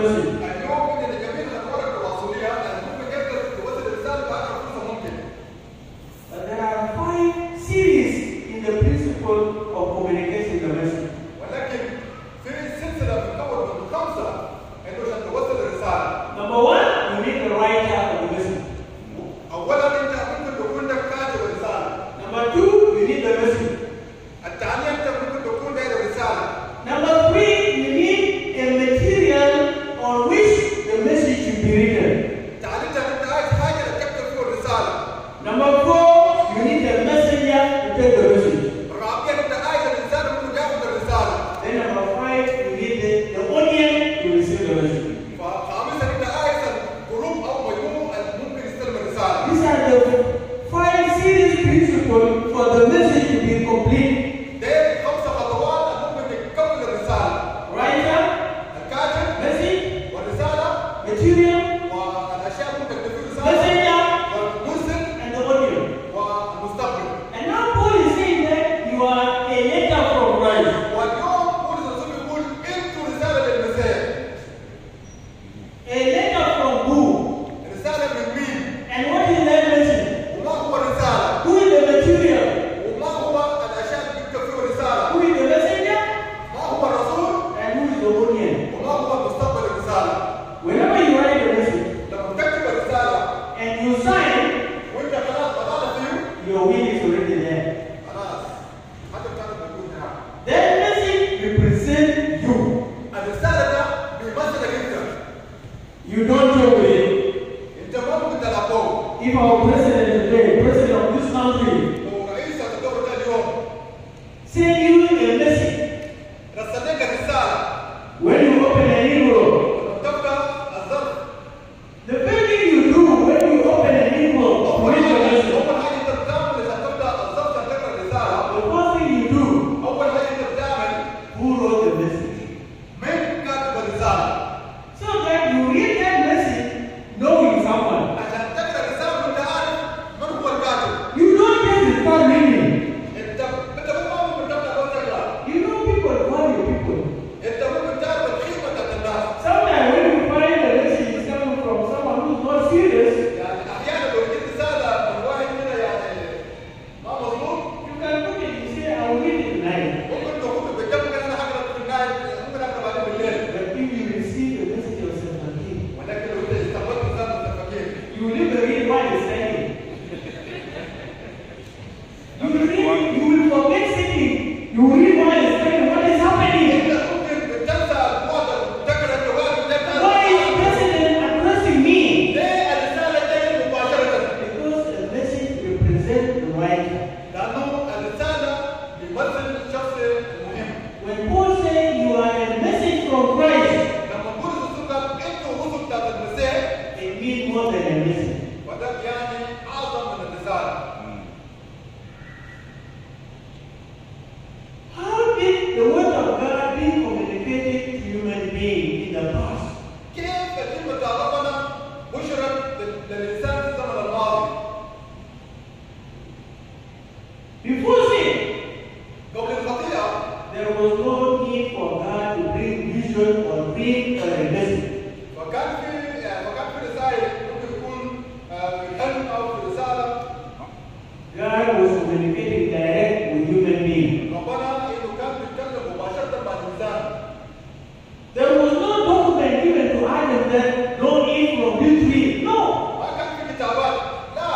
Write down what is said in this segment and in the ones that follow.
message. اليوم من الجميل الورقة التواصلية ممكن يقدر يوصل الرسالة بأقرب فرصة ممكن. But there are 5 series in the principle of communicating the message. ولكن في سلسلة بتتكون من 5 إنه عشان توصل الرسالة. Number 1, you need the writer of the message. أولاً أنت ممكن تكون لك كاتب الرسالة. Number 2, you need the message. الثانية أنت ممكن تكون داير الرسالة. Number 3, you need a material on which the message should be written. تعلمت أنت عايز حاجة تكتب فيه الرسالة. Number 4, you need a messenger to take the message. الرابعة أنت عايز الإنسان ممكن ياخذ الرسالة. Then number 5, you need the audience to receive the message. فخامسا أنت عايز الجروب أو مجموعة ممكن يستلم الرسالة. These are the 5 serious principles for the message to be complete. ده 5 خطوات ممكن تكمل الرسالة. Writer, الكاتب، message, والرسالة، material, والأشياء ممكن تكون رسالة، messenger, والمرسل، and the audience. والمستقبل. And now Paul is saying that you are a letter from Christ. واليوم بولس الرسول بيقول أنتوا رسالة للمسيح. A letter from who? رسالة من مين؟ And what is that message? وما هو الرسالة؟ Who is the material? وما هو الأشياء اللي بيكتب فيه الرسالة؟ Who is the messenger? ما هو الرسول؟ And who is the audience? وما هو مستقبل الرسالة؟ Whenever you write a message لما تكتب الرسالة and you sign, وأنت خلاص بدأت فيه your will is already there. خلاص حتى كانت موجود هنا. That message represents you. الرسالة ده بيمثلك أنت. You don't joke with it. أنت ما ممكن تلاقوه. If our president today, president of this country, ورئيس الدولة اليوم send you a message, رسل لك الرسالة when you open an envelope, لما تفتح الظرف the first thing you do when you open an envelope, أول read the message. حاجة أنت بتعمل إذا تفتح الظرف عشان تقرأ الرسالة The first thing you do, أول حاجة أنت بتعمل who wrote the message? من كاتب الرسالة So that you read that message knowing someone. عشان تقرأ الرسالة وأنت عارف من هو الكاتب. You don't just start reading. أنت ما ممكن تبدأ أول تقرأ. You know people value people. أنت ممكن تعرف القيمة بتاعت الناس. Sometimes when you find a message is coming from someone who's not serious, يعني أحيانا لو جبت رسالة من واحد كده يعني ما مظبوط you can put it and say, I'll read it tonight. ممكن تقول بالجنب كده أنا هقرأ في النهاية ممكن أقرأ بعدين بالليل. But if you receive a message of sympathy, ولكن لو أنت استقبلت رسالة من الفقير you will read while it's standing. You will forget sitting. You will read while it's standing. What is happening? أنت ممكن تنسى الموضوع وتقرأ الجواب وتقرأ Why is the president addressing me? ليه الرسالة جاية مباشرة؟ Because the message represents the writer. لأنه الرسالة بيمثل الشخص المهم. When Paul said you are a message from Christ, لما بولس الرسول قال أنتوا الرسل بتاعت المسيح it means more than a message. وده يعني أعظم من الرسالة. How did the word of God be communicated to human beings in the past? كيف كلمة ربنا بشرت للإنسان في الزمن الماضي؟ Before sin, قبل الخطيئة there was no need for God to bring vision or dream or a message. فكان في رسائل ممكن تكون في حلم أو في رسالة. God was communicating direct with human beings. ربنا إنه كان بيتكلم مباشرة مع الإنسان. There was no document given to Adam that don't eat from this tree. No. ما كان في كتابات. لا.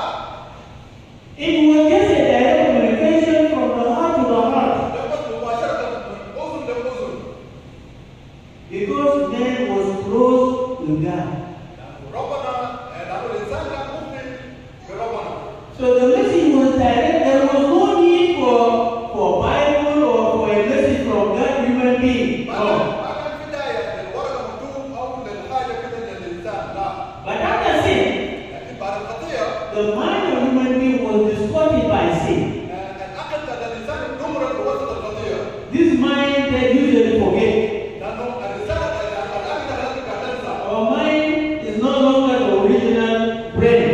It was just a direct communication from the heart to the heart. بس مباشرة من أذن لأذن. Because man was close to God. ربنا لأنه الإنسان كان مؤمن بربنا. So the message was direct. There was no need for Bible or for a message from God human being. ما No. كان في داعي للورقة مكتوب أو للحاجة كده للإنسان. لا. But after sin, لكن بعد الخطيئة the mind of human being was distorted by sin. العقل بتاع الإنسان انضمر بوسط الخطيئة. This mind that usually forget. لأنه الرسالة العقل خلاص تنسى. Our mind is no longer the original brain.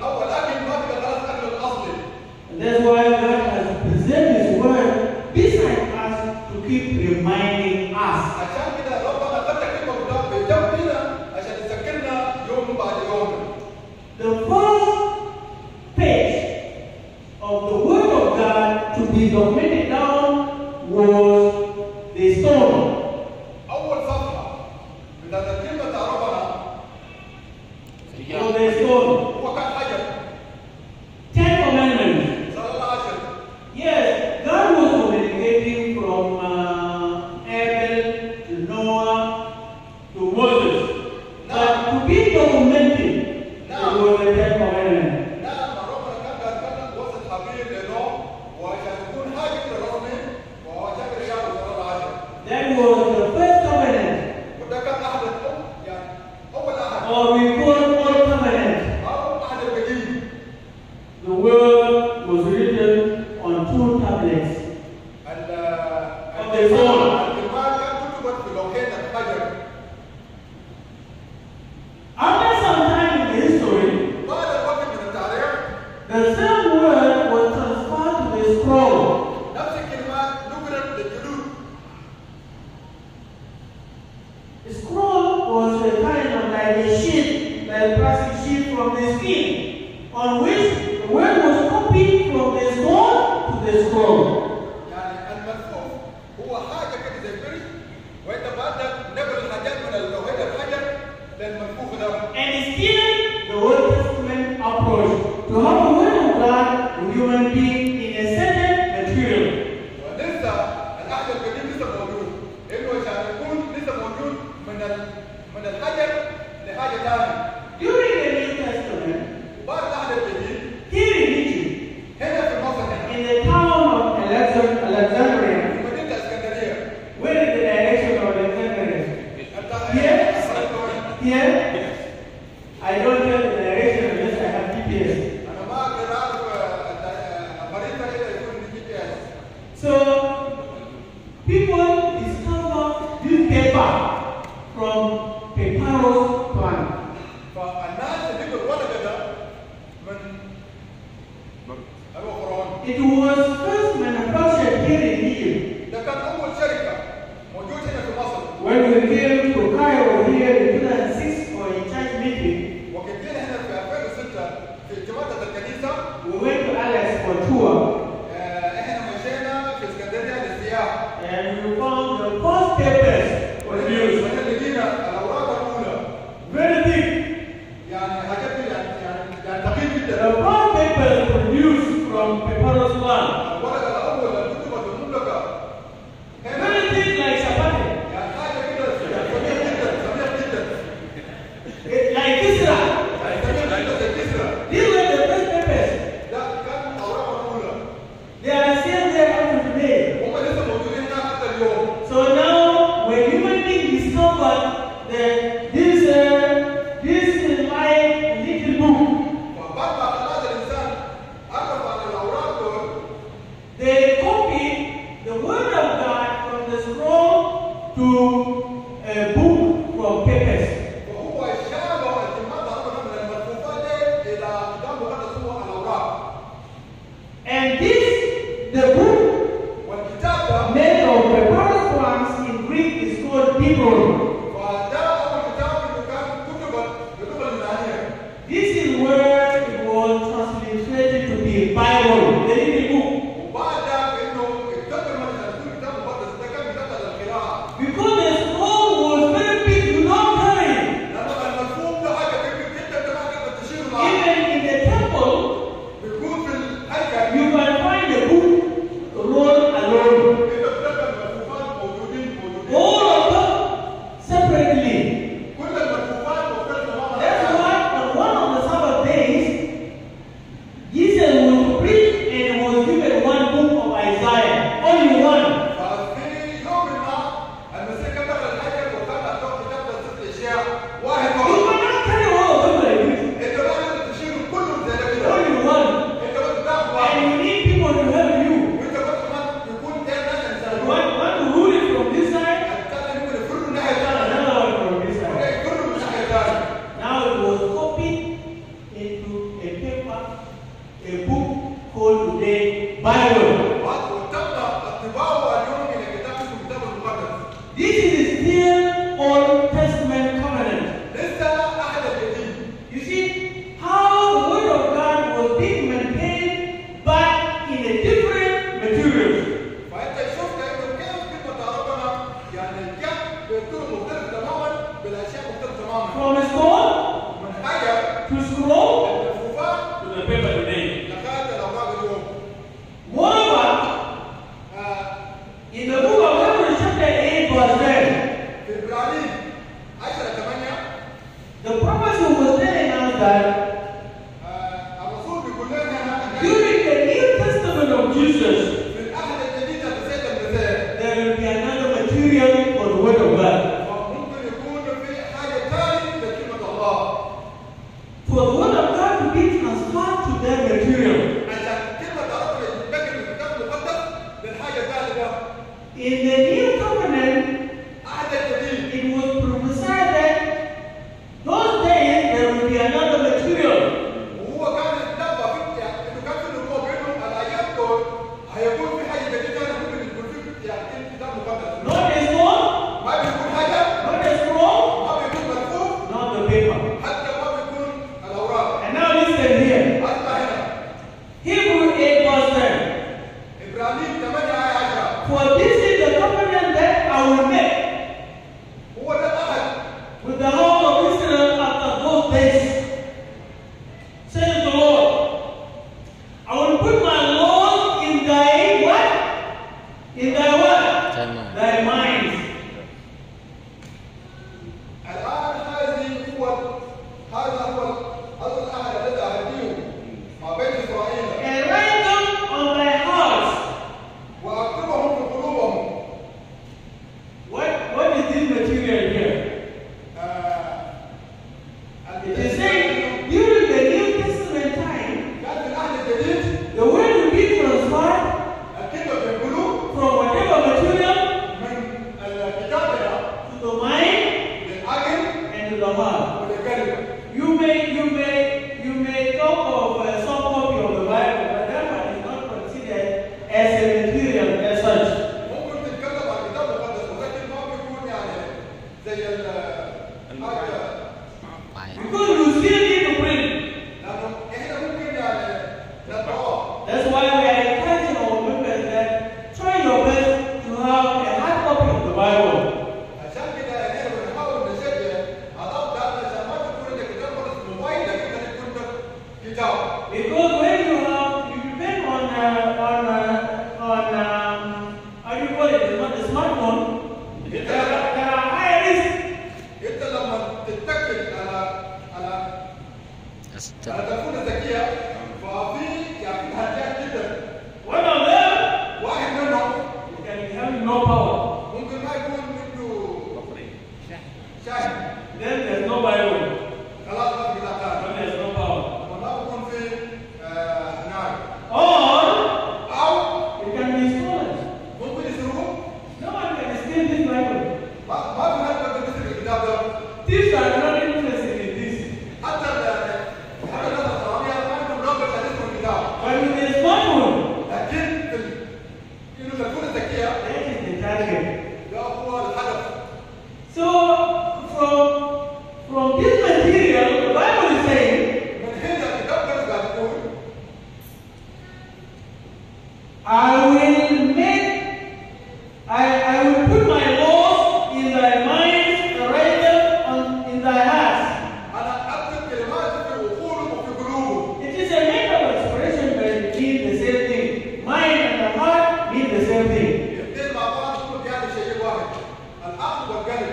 أو العقل ما بقى خلاص العقل الأصلي. And that's why God has preserved His word beside us to keep reminding us. عشان كده ربنا خلى كلمة قدام بجنبنا the stone. الكلمات كانت تكتبت في لوحين الحجر. After some time in the history, بعد وقت من التاريخ the same word was transferred to the scroll. نفس الكلمات نقلت للجلود. The scroll was a kind of like a sheet, like a plastic sheet from the skin, on which the word was copied from the stone to the scroll. يعني الملفوف هو حاجه كده زي البري، وانت بعدك نقل الحاجات من اللوحين الحجر للملفوف ده. And still the Old Testament approach to have the word of God with human being in a certain material. ولسه العهد القديم لسه موجود، انه عشان يكون لسه موجود من الحجر لحاجه ثانيه. During the New Testament, وبعد العهد الجديد here in Egypt, هنا في مصر هنا in the town of Alexandria, في مدينه اسكندريه. where is the direction of Alexandria? Here? I don't know the direction unless I have GPS. انا ما اقدر اعرف الخريطه الا يكون في GPS. So, people discover this paper from papyrus plant. فالناس اللي لقوا الورقه ده من ايوه فرعون. It was first manufactured here in Egypt. ده كان اول شركه موجود هنا في مصر. When we came to Cairo here in 2006 for a church meeting, وكان جينا هنا في 2006 في اجتماعات الكنيسه. we went to Alex for tour. احنا مشينا في اسكندريه للسياحه. And we found the first papers produced. وهنا لقينا الاوراق الاولى Very thick. يعني حاجات يعني دقيق جدا. The first papers produced from papyrus plant. الورقه الاولى اللي كتبت بالمملكه هنا Very thick like chapati. يعني حاجه كده سمير جدا سمير جدا. Like Kisra. سمير جدا زي كسرى. These were the first papers. ده كان الاوراق الاولى. They are still there up to today. هم لسه موجودين هنا حتى اليوم. So now, when human beings discovered that this is like a little book, وبعد ما خلاص الانسان عرف عن الاوراق دول they copied the word of God from the scroll to a book from papers. وهو شالوا الكلمات عرفنا من الملفوفات دي الى كتاب مقدس هو الاوراق. And this, the book والكتاب ده made of papyrus plants in Greek is called Bible. وده اول كتاب انه كان كتب باللغه اليونانيه. This is where it was translated to be Bible, the little book. وبعد ده انه اترجم كل كتاب مقدس ده كان كتاب للقراءه. Because the scroll was very big, you don't carry it. لانه الملفوف ده حاجه كبيره جدا انت ما تقدر تشيله معاك. Even in the temple, بيكون في الهيكل you can find the book roll alone. انت بتلقى الملفوفات موجودين. All of them separately. كل الملفوفات مختلفه تماما. That's why on one of the Sabbath days, Jesus was preached and was given one book of Isaiah, only one. ففي يوم ما المسيح كتب الهيكل وكان عنده كتاب ست اشياء واحد You فقط. cannot carry all of them like this, انت ما تقدر تشيلهم كلهم زي كده. only one. انت بس تاخذ واحد. And you need people to help you. وانت بس كمان يكون ده انسان. One to rule it from this side, الثاني ممكن يفروا الناحيه الثانيه. another one from this وده side. يفروا من الناحيه الثانيه. Now it was copied into a paper, a book called today Bible. وتم طباعه اليوم الى كتاب اسمه الكتاب المقدس. This is still Old Testament covenant. لسه احد الجديد. You see how the word of God was being maintained, but in a different materials. فانت شفت انه كيف كلمه ربنا يعني الجد بيكون مختلف تماما بالاشياء مختلفه تماما. From stone من حجر to scroll الملفوفات to the paper today. لغايه الاوراق اليوم. Moreover, in the book of Hebrews chapter 8 verse 10, في البرانيين 10:8 the prophecy was telling us that الرسول بيقول لنا ان during the New Testament of Jesus, في العهد الجديد لسيد المسيح there will be another material for the word of God. ممكن يكون في حاجه ثانيه لكلمه الله. For the word of God to be transferred to that material. عشان كلمه ربنا تتبكر من الكتاب المقدس للحاجه الثانيه ده. In the new covenant, عهد الجديد it was prophesied that those days there will be another material. وهو كان يتنبأ في انه كان في نبوة بانه الايام دول هيكون في حاجة جديدة ممكن يكون في الكتاب المقدس. Not a stone, ما بيكون حاجة، not a scroll, ما بيكون مكتوب، not the paper. حتى ما بيكون الاوراق. And now listen here. اسمع هنا. Hebrew 8 verse 10. إبراهيم 8 آية 10. For this is the covenant that I will make هو ده العهد with the house of Israel after those days, says the Lord. I will put my laws in thy what? In thy what? Thy minds. الآن هذا هو العهد الذي أهديه مع بيت إسرائيل And write them on thy hearts. وأكتبهم في قلوبهم. What is this material here? It is saying during the New Testament time, كان في العهد الجديد the word will be transferred الكتب يقولوا from whatever material من الكتابة to the mind للعقل and to the heart. وللقلب. You may talk of a soft copy of the Bible, but that one is not considered as a material as such. ممكن تتكلم عن الكتاب المقدس ولكن ما بيكون يعني زي الحاجة. Because you still need to print. لأنه إحنا ممكن يعني نطبعه. That's why we are encouraging our members that try your best to have a hard copy of the Bible. عشان كده إحنا بنحاول نشجع أضاف ده عشان ما تكون عندك كتاب خالص في الموبايل لكن يكون عندك كتاب. Because when you depend on how do you call it? It's not a smartphone. There are high risk. أنت لما تتكل على التليفون الذكية ففي يعني هجات جدا. One of them, واحد منهم it can be having no power. ممكن ما يكون عنده شاحن. Then there's no Bible. خلاص ما في كتاب ثاني. When there's no power. وما بكون في نار. Or أو it can be stolen. ممكن يسرقوه. No one can steal this Bible. ما في حد يقدر يسرق الكتاب ده. Thieves are not interested in this. حتى الناس الصناعية ما عندهم رغبة عشان يسرقوا الكتاب. But with a smartphone, لكن إنه التليفون الذكية that is the target. ده هو الهدف. So from this material, the Bible is saying, من هنا الكتاب كان قاعد يقول I will put my laws in thy minds and write them in thy hearts. أنا أكتب كلمات في عقولهم وفي قلوبهم. It is a matter of expression, but it means the same thing. Mind and the heart mean the same thing. الاثنين مع بعض يكون يعني شيء واحد. العقل والقلب.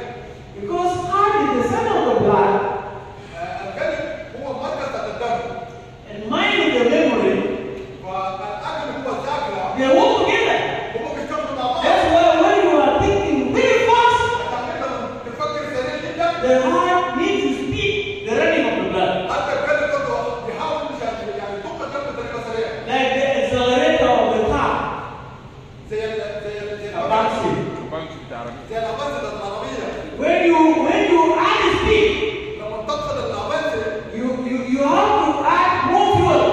Because heart is the center of the blood, القلب هو مركز الدم. and mind is the memory. والعقل هو الذاكرة. They work together. هم بيشتغلوا مع بعض. That's why when you are thinking very fast, لكن لما تفكر سريع جدا the heart needs to speed the running of the blood. حتى القلب برضه بيحاول مشان يعني يضخ الدم بطريقة سريعة. Like the accelerator of the car. زي Avanti. زي الأبانسة العربية. When you add speed, لما تدخل الأبانسة you have to add more fuel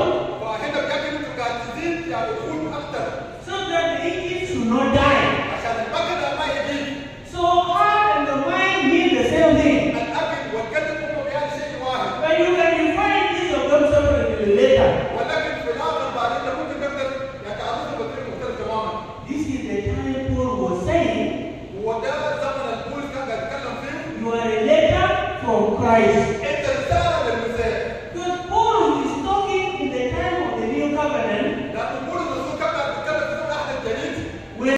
فهنا بيجي انتوا قاعد تزيد يعني تكون أكتر so that the engine should not die. عشان المكنة ما يجيب. So heart and the mind mean the same thing. الأكل والقلب هم يعني شيء واحد. But you can define each of them separately later. ولكن في الآخر بعدين ممكن نقدر يعني تعرفوا بطريقة مختلفة تماما. This is the time Paul was saying, هو ده زمن البولس كان قاعد يتكلم فيه. you are a letter from Christ